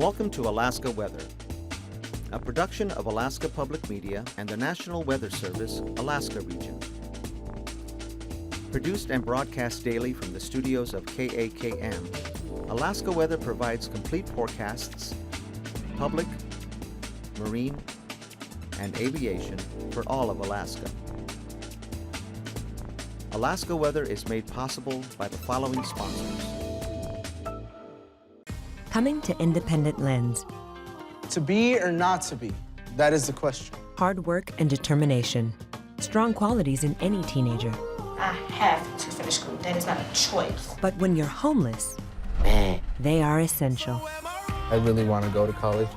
Welcome to Alaska Weather, a production of Alaska Public Media and the National Weather Service, Alaska Region. Produced and broadcast daily from the studios of KAKM, Alaska Weather provides complete forecasts, public, marine, and aviation for all of Alaska. Alaska Weather is made possible by the following sponsors. Coming to Independent Lens. To be or not to be? That is the question. Hard work and determination. Strong qualities in any teenager. I have to finish school. That is not a choice. But when you're homeless, they are essential. I really want to go to college.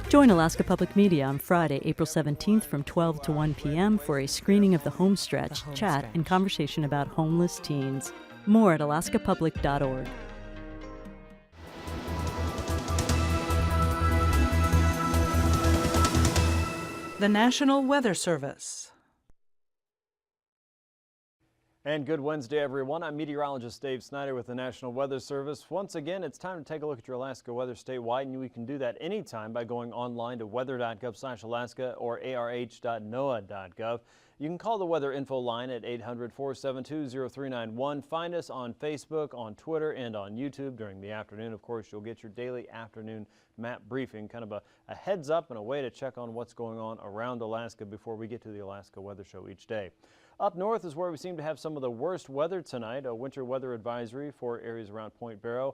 Join Alaska Public Media on Friday, April 17th from 12 to 1 p.m. for a screening of The Homestretch, chat, and conversation about homeless teens. More at alaskapublic.org. The National Weather Service. And good Wednesday, everyone. I'm meteorologist Dave Snider with the National Weather Service. Once again, it's time to take a look at your Alaska weather statewide, and we can do that anytime by going online to weather.gov/Alaska or arh.noaa.gov. You can call the weather info line at 800-472-0391. Find us on Facebook, on Twitter, and on YouTube during the afternoon. Of course, you'll get your daily afternoon map briefing, kind of a heads up and a way to check on what's going on around Alaska before we get to the Alaska Weather Show each day. Up north is where we seem to have some of the worst weather tonight. A winter weather advisory for areas around Point Barrow.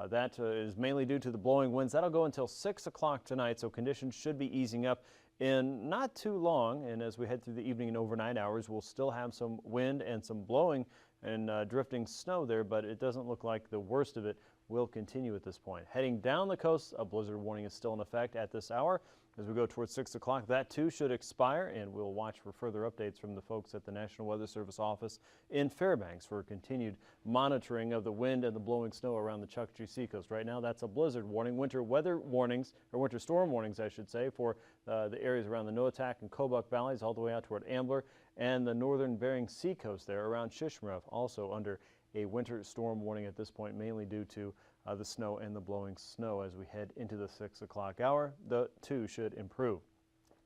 That is mainly due to the blowing winds. That'll go until 6 o'clock tonight, so conditions should be easing up in not too long. And as we head through the evening and overnight hours, we'll still have some wind and some blowing and drifting snow there, but it doesn't look like the worst of it will continue at this point. Heading down the coast, a blizzard warning is still in effect at this hour. As we go towards 6 o'clock, that too should expire, and we'll watch for further updates from the folks at the National Weather Service office in Fairbanks for continued monitoring of the wind and the blowing snow around the Chukchi Seacoast. Right now, that's a blizzard warning. Winter weather warnings, or winter storm warnings, I should say, for the areas around the Noatak and Kobuk valleys all the way out toward Ambler, and the northern Bering Sea coast there around Shishmaref, also under a winter storm warning at this point, mainly due to the snow and the blowing snow as we head into the 6 o'clock hour. The two should improve.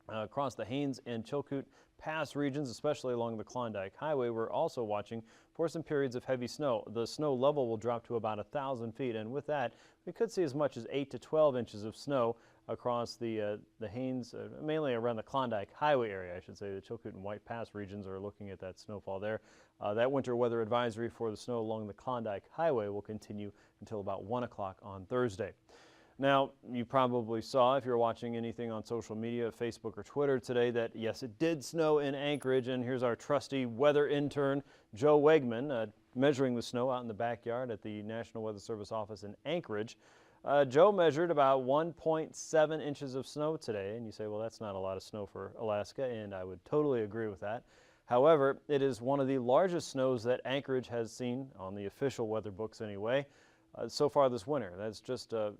Across the Haines and Chilkoot Pass regions, especially along the Klondike Highway, we're also watching for some periods of heavy snow. The snow level will drop to about 1,000 feet, and with that, we could see as much as 8 to 12 inches of snow across the Haines, mainly around the Klondike Highway area, I should say. The Chilkoot and White Pass regions are looking at that snowfall there. That winter weather advisory for the snow along the Klondike Highway will continue until about 1 o'clock on Thursday. Now, you probably saw, if you're watching anything on social media, Facebook or Twitter today, that yes, it did snow in Anchorage, and here's our trusty weather intern, Joe Wegman, measuring the snow out in the backyard at the National Weather Service office in Anchorage. Joe measured about 1.7 inches of snow today, and you say, well, that's not a lot of snow for Alaska, and I would totally agree with that. However, it is one of the largest snows that Anchorage has seen, on the official weather books anyway, so far this winter. That's just a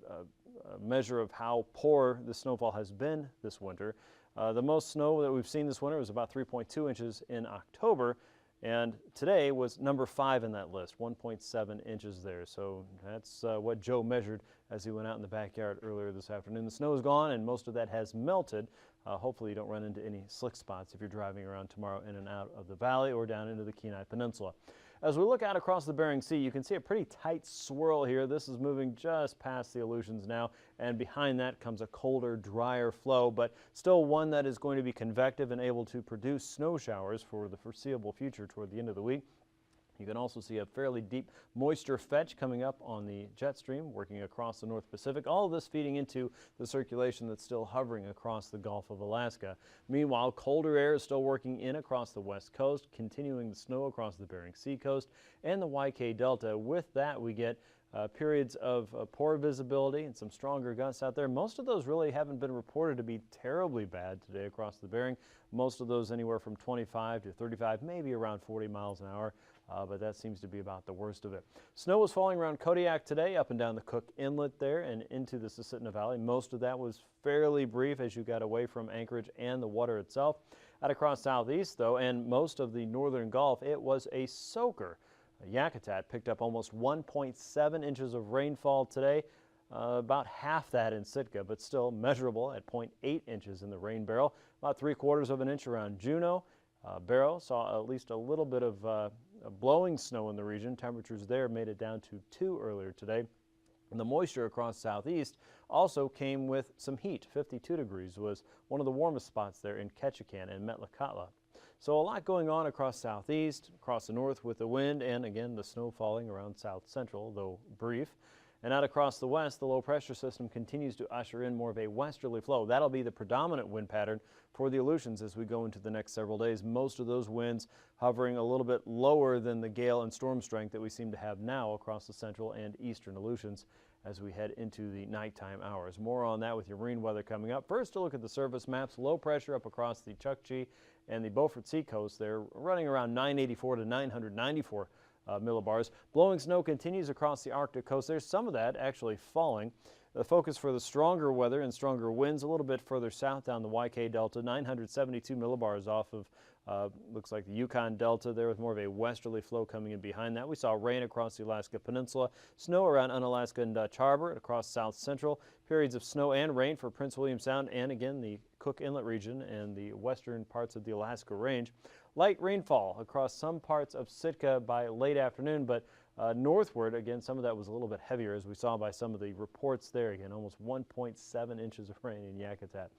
measure of how poor the snowfall has been this winter. The most snow that we've seen this winter was about 3.2 inches in October, and today was number 5 in that list, 1.7 inches there. So that's what Joe measured as he went out in the backyard earlier this afternoon. The snow is gone, and most of that has melted. Hopefully you don't run into any slick spots if you're driving around tomorrow in and out of the valley or down into the Kenai Peninsula. As we look out across the Bering Sea, you can see a pretty tight swirl here. This is moving just past the Aleutians now, and behind that comes a colder, drier flow, but still one that is going to be convective and able to produce snow showers for the foreseeable future toward the end of the week. You can also see a fairly deep moisture fetch coming up on the jet stream, working across the North Pacific. All of this feeding into the circulation that's still hovering across the Gulf of Alaska. Meanwhile, colder air is still working in across the west coast, continuing the snow across the Bering Sea coast and the YK Delta. With that, we get periods of poor visibility and some stronger gusts out there. Most of those really haven't been reported to be terribly bad today across the Bering. Most of those anywhere from 25 to 35, maybe around 40 miles an hour. But that seems to be about the worst of it. Snow was falling around Kodiak today, up and down the Cook Inlet there and into the Susitna Valley. Most of that was fairly brief as you got away from Anchorage and the water itself. Out across southeast, though, and most of the northern Gulf, it was a soaker. Yakutat picked up almost 1.7 inches of rainfall today. About half that in Sitka, but still measurable at 0.8 inches in the rain barrel. About 3/4 of an inch around Juneau. Barrow saw at least a little bit of blowing snow in the region. Temperatures there made it down to 2 earlier today. And the moisture across southeast also came with some heat. 52 degrees was one of the warmest spots there in Ketchikan and Metlakatla. So a lot going on across southeast, across the north with the wind, and again the snow falling around south central, though brief. And out across the west, the low pressure system continues to usher in more of a westerly flow. That'll be the predominant wind pattern for the Aleutians as we go into the next several days. Most of those winds hovering a little bit lower than the gale and storm strength that we seem to have now across the central and eastern Aleutians as we head into the nighttime hours. More on that with your marine weather coming up. First, a look at the surface maps. Low pressure up across the Chukchi and the Beaufort Sea coast. They're running around 984 to 994 millibars. Blowing snow continues across the Arctic coast. There's some of that actually falling. The focus for the stronger weather and stronger winds a little bit further south down the YK Delta, 972 millibars off of looks like the Yukon Delta there with more of a westerly flow coming in behind that. We saw rain across the Alaska Peninsula, snow around Unalaska and Dutch Harbor, across south central, periods of snow and rain for Prince William Sound and again the Cook Inlet region and the western parts of the Alaska Range. Light rainfall across some parts of Sitka by late afternoon, but northward, again, some of that was a little bit heavier as we saw by some of the reports there. Again, almost 1.7 inches of rain in Yakutat.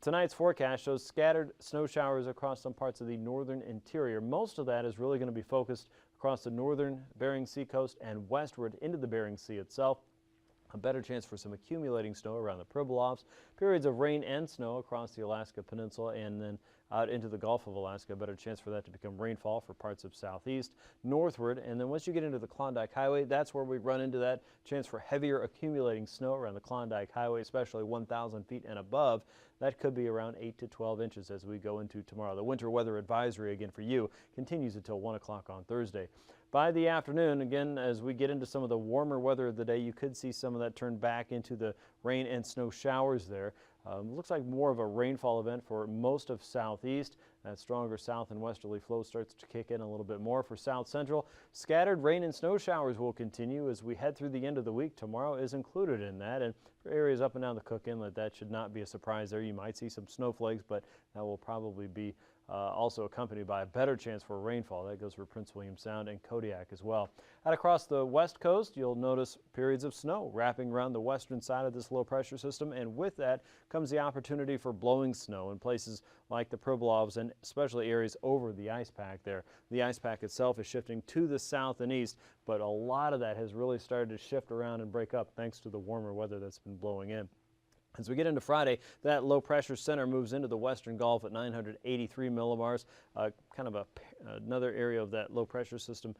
Tonight's forecast shows scattered snow showers across some parts of the northern interior. Most of that is really going to be focused across the northern Bering Sea coast and westward into the Bering Sea itself. A better chance for some accumulating snow around the Pribilofs. Periods of rain and snow across the Alaska Peninsula and then out into the Gulf of Alaska. A better chance for that to become rainfall for parts of southeast, northward. And then once you get into the Klondike Highway, that's where we run into that chance for heavier accumulating snow around the Klondike Highway, especially 1,000 feet and above. That could be around 8 to 12 inches as we go into tomorrow. The winter weather advisory, again for you, continues until 1 o'clock on Thursday. By the afternoon, again, as we get into some of the warmer weather of the day, you could see some of that turn back into the rain and snow showers there. Looks like more of a rainfall event for most of southeast. That stronger south and westerly flow starts to kick in a little bit more for south central. Scattered rain and snow showers will continue as we head through the end of the week. Tomorrow is included in that. And for areas up and down the Cook Inlet, that should not be a surprise there. You might see some snowflakes, but that will probably be also accompanied by a better chance for rainfall. That goes for Prince William Sound and Kodiak as well. Out across the west coast, you'll notice periods of snow wrapping around the western side of this low pressure system, and with that comes the opportunity for blowing snow in places like the Pribilofs and especially areas over the ice pack there. The ice pack itself is shifting to the south and east, but a lot of that has really started to shift around and break up thanks to the warmer weather that's been blowing in. As we get into Friday, that low pressure center moves into the western Gulf at 983 millibars, kind of another area of that low pressure system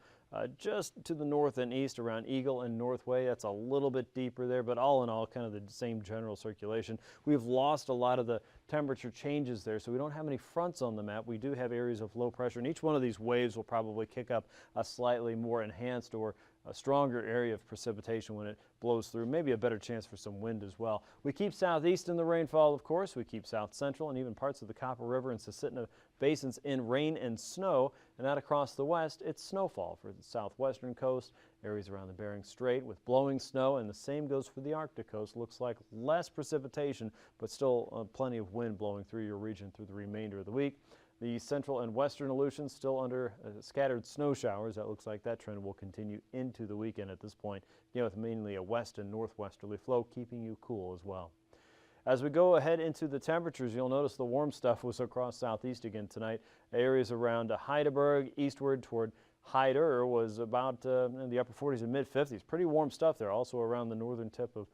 just to the north and east around Eagle and Northway. That's a little bit deeper there, but all in all, kind of the same general circulation. We've lost a lot of the temperature changes there, so we don't have any fronts on the map. We do have areas of low pressure, and each one of these waves will probably kick up a slightly more enhanced or a stronger area of precipitation when it blows through, maybe a better chance for some wind as well. We keep southeast in the rainfall, of course. We keep south central and even parts of the Copper River and Susitna basins in rain and snow. And out across the west, it's snowfall for the southwestern coast, areas around the Bering Strait with blowing snow, and the same goes for the Arctic coast. Looks like less precipitation, but still plenty of wind blowing through your region through the remainder of the week. The central and western Aleutians still under scattered snow showers. That looks like that trend will continue into the weekend at this point, again with mainly a west and northwesterly flow keeping you cool as well. As we go ahead into the temperatures, you'll notice the warm stuff was across southeast again tonight. Areas around Heidelberg, eastward toward Hyder was about in the upper 40s and mid 50s. Pretty warm stuff there. Also around the northern tip of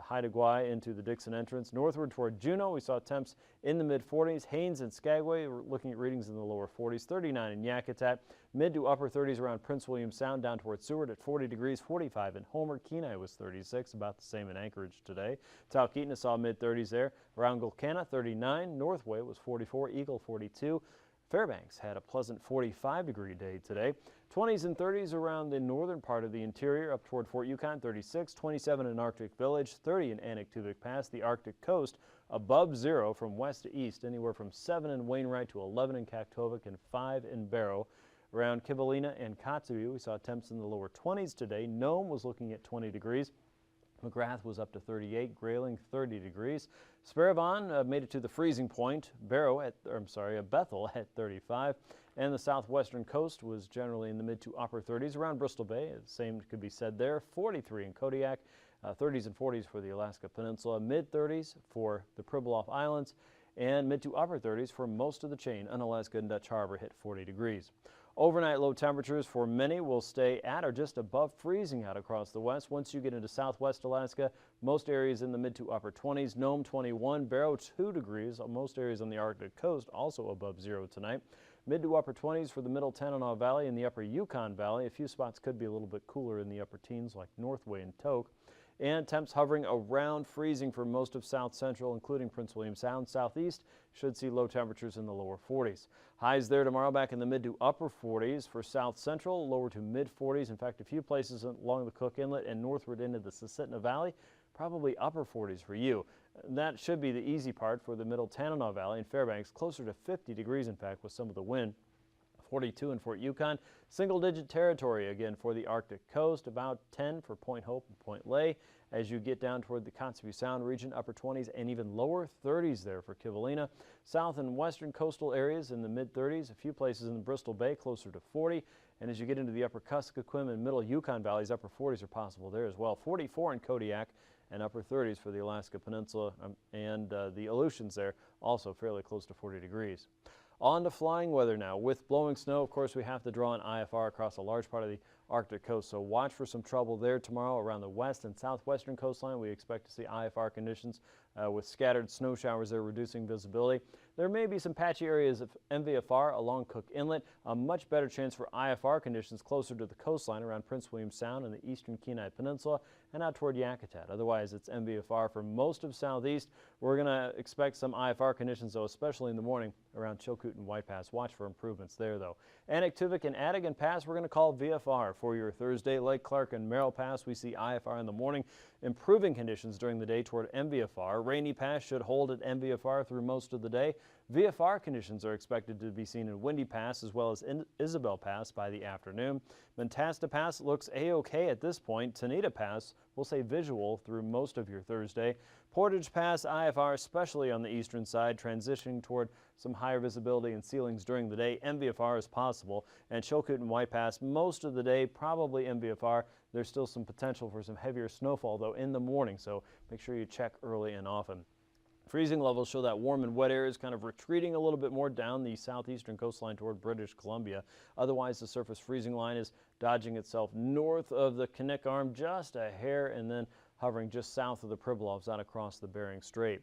Haida Gwaii into the Dixon entrance. Northward toward Juneau, we saw temps in the mid-40s. Haines and Skagway, we're looking at readings in the lower 40s. 39 in Yakutat. Mid to upper 30s around Prince William Sound down toward Seward at 40 degrees. 45 in Homer. Kenai was 36, about the same in Anchorage today. Talkeetna saw mid-30s there. Around Gulkana, 39. Northway was 44. Eagle, 42. Fairbanks had a pleasant 45-degree day today. 20s and 30s around the northern part of the interior up toward Fort Yukon, 36, 27 in Arctic Village, 30 in Anaktuvuk Pass. The Arctic coast above zero from west to east, anywhere from 7 in Wainwright to 11 in Kaktovik and 5 in Barrow. Around Kivalina and Kotzebue, we saw temps in the lower 20s today. Nome was looking at 20 degrees. McGrath was up to 38, Grayling 30 degrees. Sparrowvon made it to the freezing point. Bethel at 35. And the southwestern coast was generally in the mid to upper 30s around Bristol Bay. The same could be said there. 43 in Kodiak, 30s and 40s for the Alaska Peninsula, mid 30s for the Pribilof Islands, and mid to upper 30s for most of the chain. Unalaska and Dutch Harbor hit 40 degrees. Overnight low temperatures for many will stay at or just above freezing out across the west. Once you get into southwest Alaska, most areas in the mid to upper 20s. Nome 21, Barrow 2 degrees. Most areas on the Arctic coast also above zero tonight. Mid to upper 20s for the middle Tanana Valley and the upper Yukon Valley. A few spots could be a little bit cooler in the upper teens like Northway and Tok. And temps hovering around freezing for most of south central, including Prince William Sound. Southeast should see low temperatures in the lower 40s. Highs there tomorrow back in the mid to upper 40s for south central, lower to mid 40s. In fact, a few places along the Cook Inlet and northward into the Susitna Valley, probably upper 40s for you. That should be the easy part for the middle Tanana Valley and Fairbanks, closer to 50 degrees in fact with some of the wind. 42 in Fort Yukon. Single-digit territory again for the Arctic coast, about 10 for Point Hope and Point Lay. As you get down toward the Kotzebue Sound region, upper 20s and even lower 30s there for Kivalina. South and western coastal areas in the mid-30s. A few places in the Bristol Bay closer to 40. And as you get into the upper Kuskokwim and middle Yukon valleys, upper 40s are possible there as well. 44 in Kodiak and upper 30s for the Alaska Peninsula and the Aleutians there, also fairly close to 40 degrees. On to flying weather now. With blowing snow, of course, we have to draw an IFR across a large part of the Arctic coast, so watch for some trouble there tomorrow around the west and southwestern coastline. We expect to see IFR conditions with scattered snow showers there, reducing visibility. There may be some patchy areas of MVFR along Cook Inlet. A much better chance for IFR conditions closer to the coastline around Prince William Sound and the eastern Kenai Peninsula and out toward Yakutat. Otherwise, it's MVFR for most of southeast. We're going to expect some IFR conditions, though, especially in the morning around Chilkoot and White Pass. Watch for improvements there, though. Anaktuvuk and Adigan Pass, we're going to call VFR for your Thursday. Lake Clark and Merrill Pass, we see IFR in the morning. Improving conditions during the day toward MVFR. Rainy Pass should hold at MVFR through most of the day. VFR conditions are expected to be seen in Windy Pass as well as in Isabel Pass by the afternoon. Mentasta Pass looks A-OK at this point. Tanita Pass will say visual through most of your Thursday. Portage Pass IFR, especially on the eastern side, transitioning toward some higher visibility and ceilings during the day. MVFR is possible. And Chilkoot and White Pass most of the day, probably MVFR. There's still some potential for some heavier snowfall, though, in the morning, so make sure you check early and often. Freezing levels show that warm and wet areas kind of retreating a little bit more down the southeastern coastline toward British Columbia. Otherwise, the surface freezing line is dodging itself north of the Knik Arm just a hair and then hovering just south of the Pribilofs out across the Bering Strait.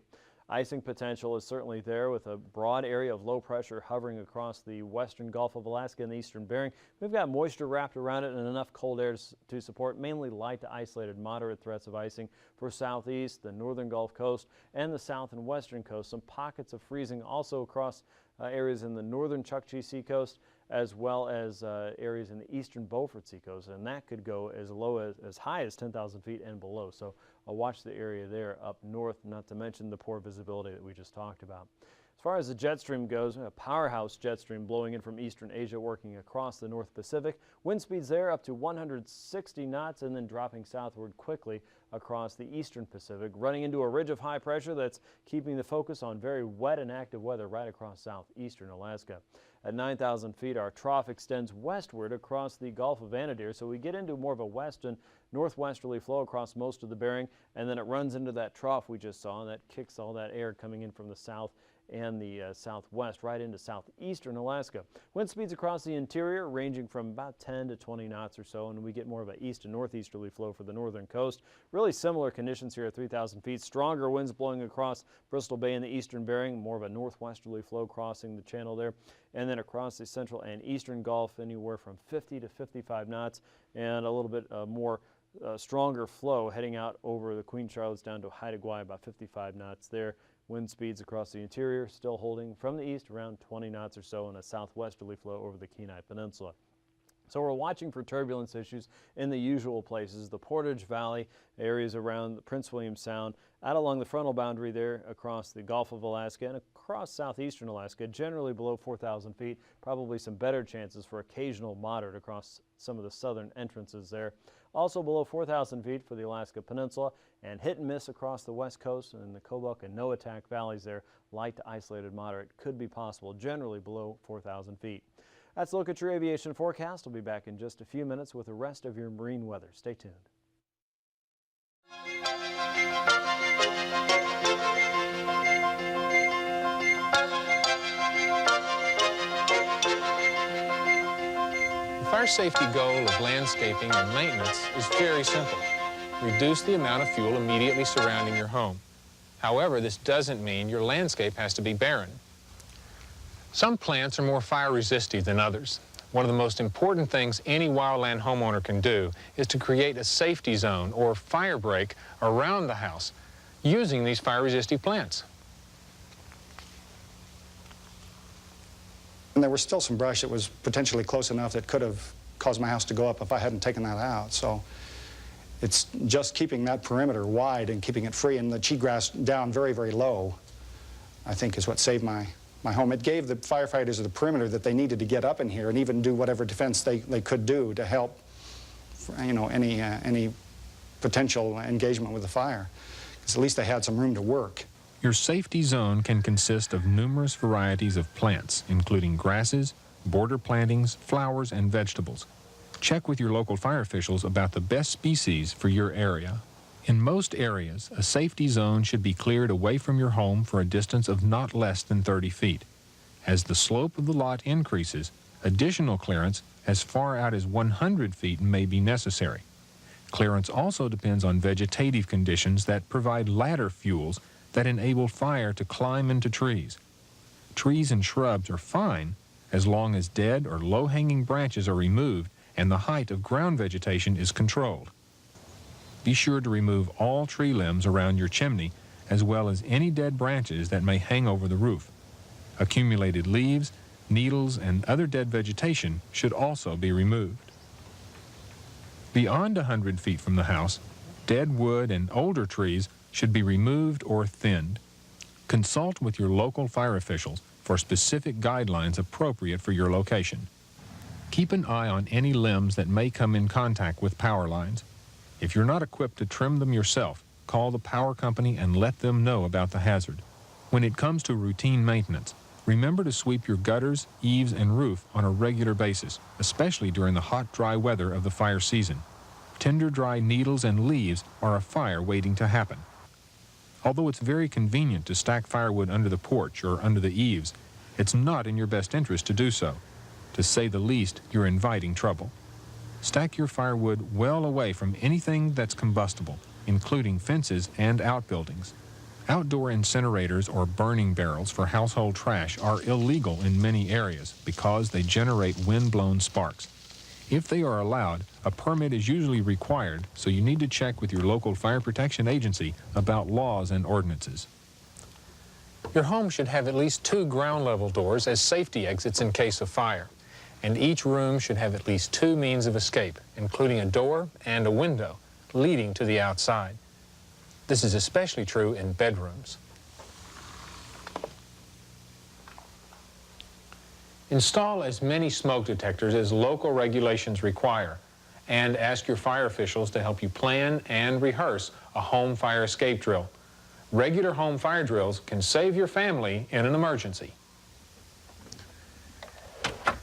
Icing potential is certainly there with a broad area of low pressure hovering across the western Gulf of Alaska and the eastern Bering. We've got moisture wrapped around it and enough cold air to support mainly light to isolated moderate threats of icing for southeast, the northern Gulf Coast, and the south and western coast. Some pockets of freezing also across areas in the northern Chukchi Seacoast as well as areas in the eastern Beaufort Seacoast, and that could go as low as high as 10,000 feet and below. So watch the area there up north, not to mention the poor visibility that we just talked about. As far as the jet stream goes, a powerhouse jet stream blowing in from eastern Asia working across the North Pacific. Wind speeds there up to 160 knots and then dropping southward quickly across the eastern Pacific, running into a ridge of high pressure that's keeping the focus on very wet and active weather right across southeastern Alaska. At 9,000 feet, our trough extends westward across the Gulf of Anadyr, so we get into more of a west and northwesterly flow across most of the Bering, and then it runs into that trough we just saw, and that kicks all that air coming in from the south and the southwest right into southeastern Alaska. Wind speeds across the interior ranging from about 10 to 20 knots or so, and we get more of an east and northeasterly flow for the northern coast. Really similar conditions here at 3,000 feet. Stronger winds blowing across Bristol Bay and the eastern Bering, more of a northwesterly flow crossing the channel there, and then across the central and eastern Gulf anywhere from 50 to 55 knots, and a little bit more stronger flow heading out over the Queen Charlotte's down to Haida Gwaii, about 55 knots there. Wind speeds across the interior still holding from the east around 20 knots or so, and a southwesterly flow over the Kenai Peninsula. So we're watching for turbulence issues in the usual places, the Portage Valley, areas around the Prince William Sound, out along the frontal boundary there across the Gulf of Alaska and across southeastern Alaska, generally below 4,000 feet. Probably some better chances for occasional moderate across some of the southern entrances there. Also below 4,000 feet for the Alaska Peninsula, and hit and miss across the west coast and the Kobuk and Noatak valleys there. Light to isolated moderate could be possible, generally below 4,000 feet. That's a look at your aviation forecast. We'll be back in just a few minutes with the rest of your marine weather. Stay tuned. The fire safety goal of landscaping and maintenance is very simple. Reduce the amount of fuel immediately surrounding your home. However, this doesn't mean your landscape has to be barren. Some plants are more fire resistant than others. One of the most important things any wildland homeowner can do is to create a safety zone or fire break around the house using these fire resistant plants. And there was still some brush that was potentially close enough that could have caused my house to go up if I hadn't taken that out. So it's just keeping that perimeter wide and keeping it free and the cheatgrass down very, very low, I think, is what saved my home. It gave the firefighters the perimeter that they needed to get up in here and even do whatever defense they could do to help, you know, any potential engagement with the fire. Because at least they had some room to work. Your safety zone can consist of numerous varieties of plants, including grasses, border plantings, flowers, and vegetables. Check with your local fire officials about the best species for your area. In most areas, a safety zone should be cleared away from your home for a distance of not less than 30 feet. As the slope of the lot increases, additional clearance as far out as 100 feet may be necessary. Clearance also depends on vegetative conditions that provide ladder fuels that enable fire to climb into trees. Trees and shrubs are fine as long as dead or low-hanging branches are removed and the height of ground vegetation is controlled. Be sure to remove all tree limbs around your chimney, as well as any dead branches that may hang over the roof. Accumulated leaves, needles, and other dead vegetation should also be removed. Beyond 100 feet from the house, dead wood and older trees should be removed or thinned. Consult with your local fire officials for specific guidelines appropriate for your location. Keep an eye on any limbs that may come in contact with power lines. If you're not equipped to trim them yourself, call the power company and let them know about the hazard. When it comes to routine maintenance, remember to sweep your gutters, eaves, and roof on a regular basis, especially during the hot, dry weather of the fire season. Tender, dry needles and leaves are a fire waiting to happen. Although it's very convenient to stack firewood under the porch or under the eaves, it's not in your best interest to do so. To say the least, you're inviting trouble. Stack your firewood well away from anything that's combustible, including fences and outbuildings. Outdoor incinerators or burning barrels for household trash are illegal in many areas because they generate wind-blown sparks. If they are allowed, a permit is usually required, so you need to check with your local fire protection agency about laws and ordinances. Your home should have at least 2 ground-level doors as safety exits in case of fire, and each room should have at least 2 means of escape, including a door and a window leading to the outside. This is especially true in bedrooms. Install as many smoke detectors as local regulations require, and ask your fire officials to help you plan and rehearse a home fire escape drill. Regular home fire drills can save your family in an emergency.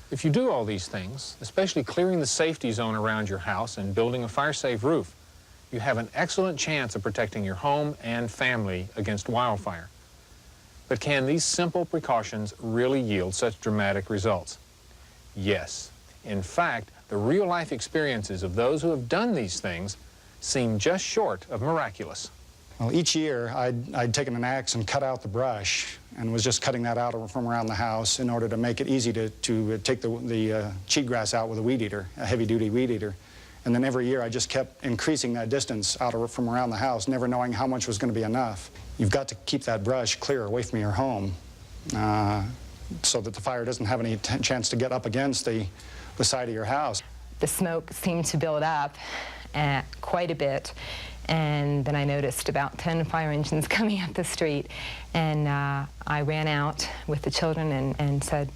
If you do all these things, especially clearing the safety zone around your house and building a fire-safe roof, you have an excellent chance of protecting your home and family against wildfire. But can these simple precautions really yield such dramatic results? Yes. In fact, the real-life experiences of those who have done these things seem just short of miraculous. Well, each year I'd taken an axe and cut out the brush and was just cutting that out from around the house in order to make it easy to take the cheatgrass out with a weed eater, a heavy-duty weed eater. And then every year I just kept increasing that distance out from around the house, never knowing how much was going to be enough. You've got to keep that brush clear away from your home so that the fire doesn't have any chance to get up against the side of your house. The smoke seemed to build up quite a bit, And then I noticed about 10 fire engines coming up the street, and I ran out with the children and said,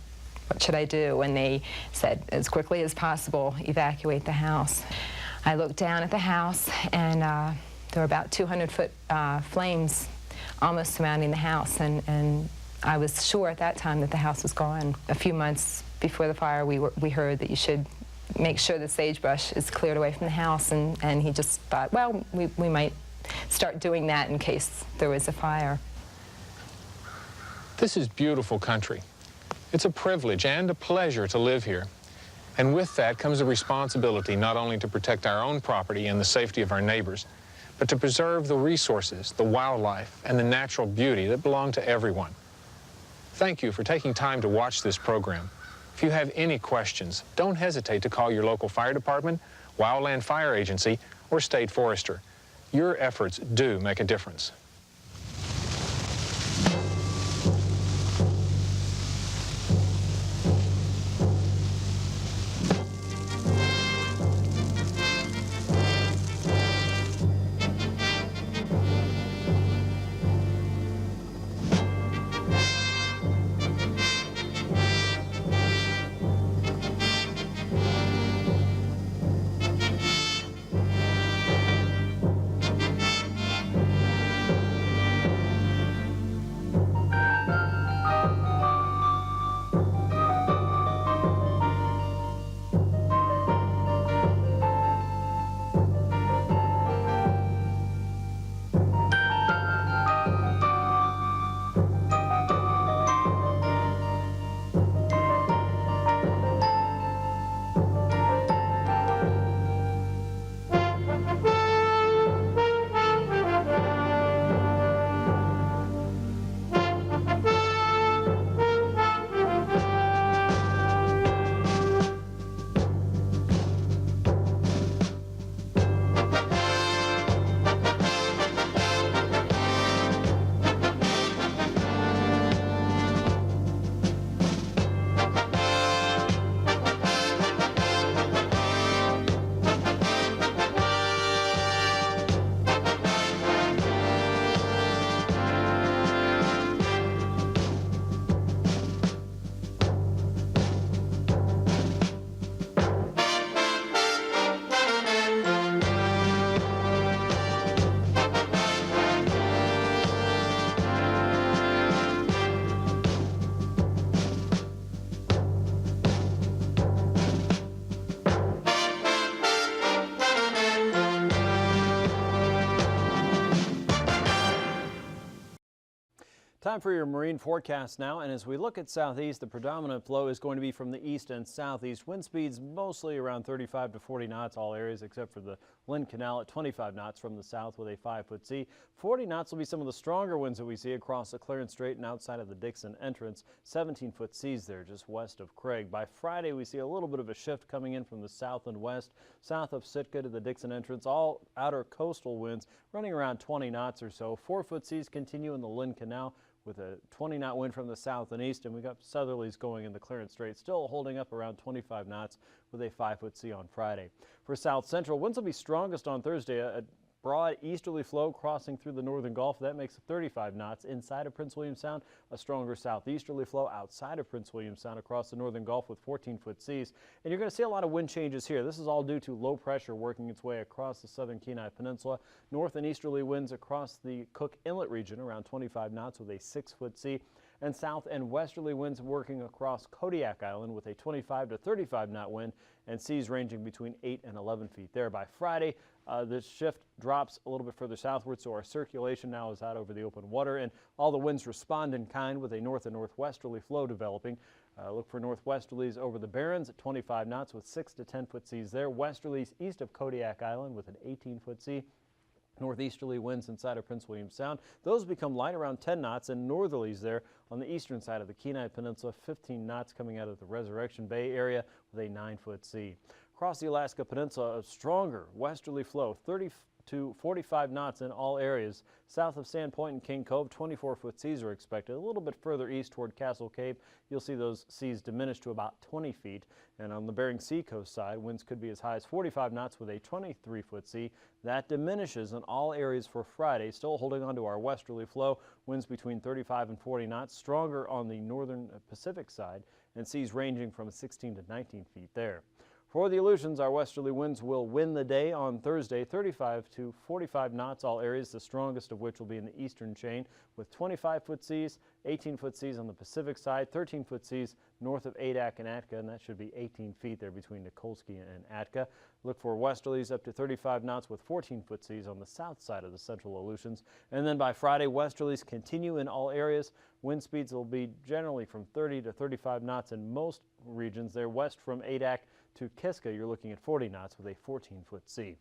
what should I do? And they said, as quickly as possible, evacuate the house. I looked down at the house, and there were about 200-foot flames almost surrounding the house, and I was sure at that time that the house was gone. A few months before the fire, we heard that you should make sure the sagebrush is cleared away from the house, and he just thought, well, we might start doing that in case there was a fire. This is beautiful country. It's a privilege and a pleasure to live here. And with that comes a responsibility not only to protect our own property and the safety of our neighbors, but to preserve the resources, the wildlife, and the natural beauty that belong to everyone. Thank you for taking time to watch this program. If you have any questions, don't hesitate to call your local fire department, Wildland Fire Agency, or state forester. Your efforts do make a difference. Time for your marine forecast now, and as we look at southeast, the predominant flow is going to be from the east and southeast. Wind speeds mostly around 35 to 40 knots, all areas except for the Lynn Canal at 25 knots from the south with a 5-foot sea. 40 knots will be some of the stronger winds that we see across the Clarence Strait and outside of the Dixon entrance. 17-foot seas there just west of Craig. By Friday, we see a little bit of a shift coming in from the south and west, south of Sitka to the Dixon entrance. All outer coastal winds running around 20 knots or so. 4-foot seas continue in the Lynn Canal with a 20-knot wind from the south and east, and we got southerlies going in the Clarence Strait, still holding up around 25 knots with a 5-foot sea on Friday. For south central, winds will be strongest on Thursday. A broad easterly flow crossing through the northern Gulf. That makes 35 knots inside of Prince William Sound. A stronger southeasterly flow outside of Prince William Sound across the northern Gulf with 14-foot seas. And you're going to see a lot of wind changes here. This is all due to low pressure working its way across the southern Kenai Peninsula. North and easterly winds across the Cook Inlet region around 25 knots with a 6-foot sea. And south and westerly winds working across Kodiak Island with a 25 to 35 knot wind and seas ranging between 8 and 11 feet there. By Friday, the shift drops a little bit further southward, so our circulation now is out over the open water, and all the winds respond in kind with a north and northwesterly flow developing. Look for northwesterlies over the Barrens at 25 knots with 6 to 10-foot seas there. Westerlies east of Kodiak Island with an 18-foot sea. Northeasterly winds inside of Prince William Sound. Those become light around 10 knots, and northerlies there on the eastern side of the Kenai Peninsula, 15 knots coming out of the Resurrection Bay area with a 9-foot sea. Across the Alaska Peninsula, a stronger westerly flow, to 45 knots in all areas. South of Sandpoint and King Cove, 24-foot seas are expected. A little bit further east toward Castle Cape, you'll see those seas diminish to about 20 feet. And on the Bering Sea coast side, winds could be as high as 45 knots with a 23-foot sea. That diminishes in all areas for Friday, still holding on to our westerly flow. Winds between 35 and 40 knots, stronger on the northern Pacific side, and seas ranging from 16 to 19 feet there. For the Aleutians, our westerly winds will win the day on Thursday, 35 to 45 knots all areas, the strongest of which will be in the eastern chain with 25-foot seas, 18-foot seas on the Pacific side, 13-foot seas north of Adak and Atka, and that should be 18 feet there between Nikolsky and Atka. Look for westerlies up to 35 knots with 14-foot seas on the south side of the central Aleutians. And then by Friday, westerlies continue in all areas. Wind speeds will be generally from 30 to 35 knots in most regions. They're west from Adak to Kiska, you're looking at 40 knots with a 14-foot sea.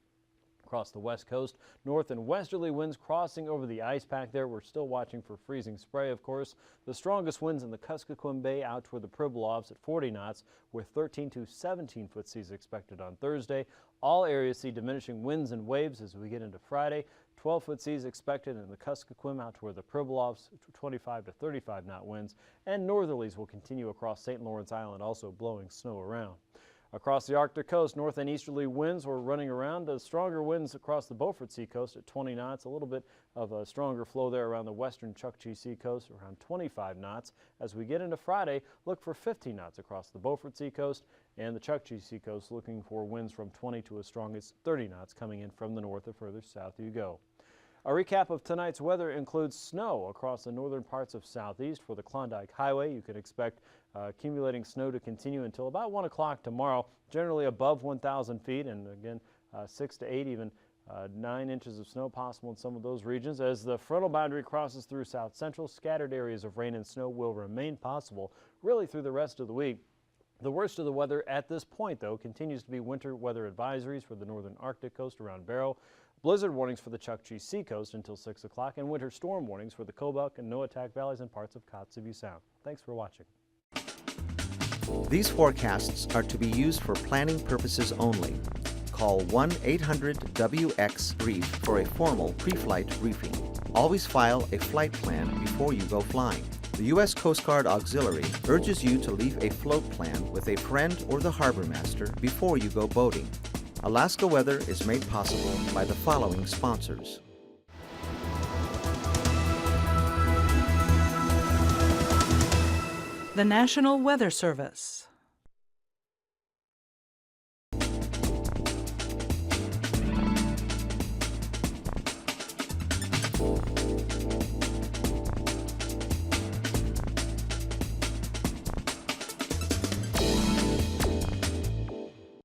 Across the west coast, north and westerly winds crossing over the ice pack there. We're still watching for freezing spray, of course. The strongest winds in the Kuskokwim Bay out toward the Pribilofs at 40 knots with 13 to 17-foot seas expected on Thursday. All areas see diminishing winds and waves as we get into Friday. 12-foot seas expected in the Kuskokwim out toward the Pribilofs, 25 to 35 knot winds, and northerlies will continue across St. Lawrence Island, also blowing snow around. Across the Arctic coast, north and easterly winds were running around. The stronger winds across the Beaufort Sea coast at 20 knots. A little bit of a stronger flow there around the western Chukchi Sea coast, around 25 knots. As we get into Friday, look for 15 knots across the Beaufort Sea coast and the Chukchi Sea coast, looking for winds from 20 to as strong as 30 knots coming in from the north the further south you go. A recap of tonight's weather includes snow across the northern parts of southeast. For the Klondike Highway, you can expect accumulating snow to continue until about 1 o'clock tomorrow, generally above 1,000 feet, and again 6 to 8, even 9 inches of snow possible in some of those regions. As the frontal boundary crosses through south central, scattered areas of rain and snow will remain possible really through the rest of the week. The worst of the weather at this point, though, continues to be winter weather advisories for the northern Arctic coast around Barrow, blizzard warnings for the Chukchi Sea coast until 6 o'clock, and winter storm warnings for the Kobuk and Noatak valleys and parts of Kotzebue Sound. Thanks for watching. These forecasts are to be used for planning purposes only. Call 1-800-WX-BRIEF for a formal pre-flight briefing. Always file a flight plan before you go flying. The U.S. Coast Guard Auxiliary urges you to leave a float plan with a friend or the harbor master before you go boating. Alaska Weather is made possible by the following sponsors. The National Weather Service.